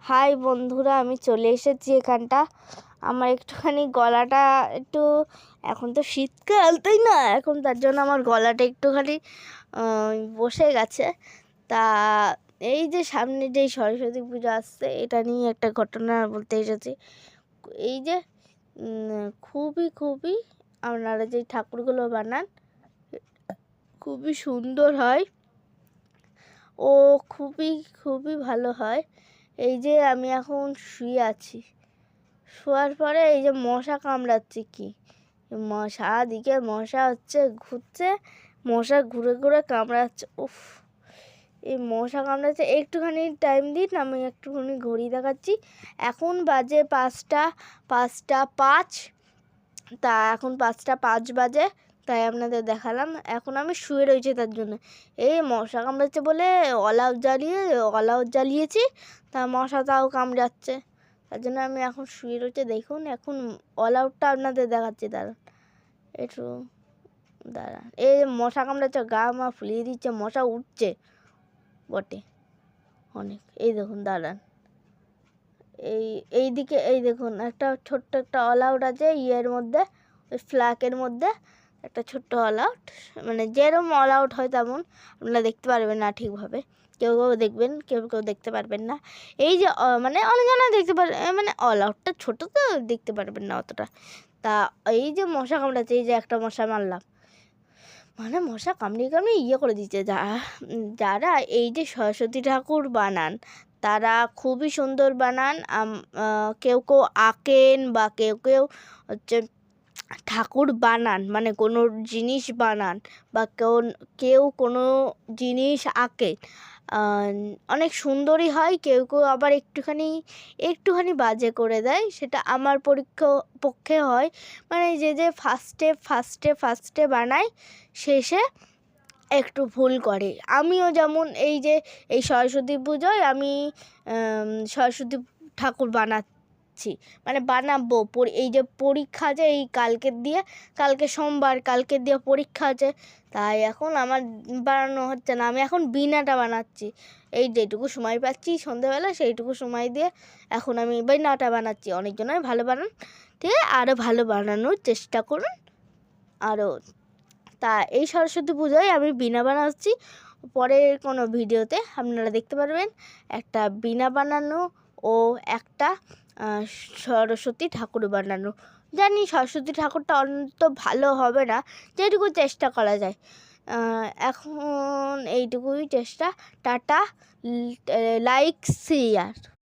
High বন্ধুরা, আমি চলে এসেছি এখানটা। আমার একটুখানি গলাটা একটু, এখন তো শীতকাল তাই না, এখন তার জন্য আমার গলাটা একটুখানি বসে গেছে। তা এই যে সামনে যেই সরস্বতী পুজো আসছে, এটা নিয়ে একটা ঘটনা বলতে এসেছি। এই যে খুবই আপনারা যে ঠাকুরগুলো বানান খুবই সুন্দর হয় ও খুবই ভালো হয়। এই যে আমি এখন শুয়ে আছি, শোয়ার পরে এই যে মশা কামড়াচ্ছে, কি সারাদিকে মশা ঘুরছে, মশা ঘুরে কামড়াচ্ছে। উফ, এই মশা কামড়াচ্ছে। একটুখানি টাইম দিন, আমি একটুখানি ঘড়ি দেখাচ্ছি। এখন বাজে 5টা 5। তা এখন 5টা 5 বাজে, তাই আপনাদের দেখালাম। এখন আমি শুয়ে রয়েছি, তার জন্য এই মশা কামড়াচ্ছে বলে অল আউট জ্বালিয়েছি, তা মশা তাও কামড়াচ্ছে, তার জন্য আমি এখন শুয়ে রয়েছে। দেখুন এখন অল আউটটা আপনাদের দেখাচ্ছি, দাঁড়ান। এই মশা কামড়াচ্ছে, গা মা ফুলিয়ে দিচ্ছে, মশা উঠছে বটে অনেক। এই দেখুন, দাঁড়ান, এই দিকে এই দেখুন, একটা ছোট্ট একটা অল আউট আছে ইয়ের মধ্যে, ওই ফ্ল্যাগের মধ্যে একটা ছোট্ট অল আউট, মানে যেরকম অল আউট হয় তেমন আপনারা দেখতে পারবেন না ঠিকভাবে। কেউ দেখবেন, কেউ দেখতে পারবেন না। এই যে মানে অনেকজনে দেখতে পারবেন, মানে অল আউটটা ছোটো তো দেখতে পারবেন না অতটা। তা এই যে মশা কামড়াচ্ছে, এই যে একটা মশা মারলাম, মানে মশা কামড়িয়ে ইয়ে করে দিচ্ছে। যারা এই যে সরস্বতী ঠাকুর বানান, তারা খুবই সুন্দর বানান। কেউ আঁকেন বা কেউ হচ্ছে ঠাকুর বানান, মানে কোনো জিনিস বানান, বা কেউ কোনো জিনিস আঁকে, অনেক সুন্দরই হয়। কেউ আবার একটুখানি বাজে করে দেয়, সেটা আমার পক্ষে হয়। মানে যে ফার্স্টে বানায়, শেষে একটু ভুল করে। আমিও যেমন এই যে এই সরস্বতী পুজোয় আমি সরস্বতী ঠাকুর বানাচ্ছি, মানে বানাবো। এই যে পরীক্ষা আছে, এই কালকে সোমবার, কালকে দিয়ে পরীক্ষা আছে, তাই এখন আমার বানানো হচ্ছে না। আমি এখন বীণাটা বানাচ্ছি, এই যেটুকু সময় পাচ্ছি সন্ধ্যেবেলা, সেইটুকু সময় দিয়ে এখন আমি বীণাটা বানাচ্ছি। অনেকজনই ভালো বানান, ঠিক আছে, আরও ভালো বানানোর চেষ্টা করুন আরও। তা এই সরস্বতী পুজোয় আমি বীণা বানাচ্ছি, পরের কোনো ভিডিওতে আপনারা দেখতে পারবেন একটা বীণা বানানো ও একটা সরস্বতী ঠাকুর বানানো। জানি সরস্বতী ঠাকুরটা অন্তত ভালো হবে না, যেটুকু চেষ্টা করা যায়। এখন এইটুকুই চেষ্টা। Tata, like, share.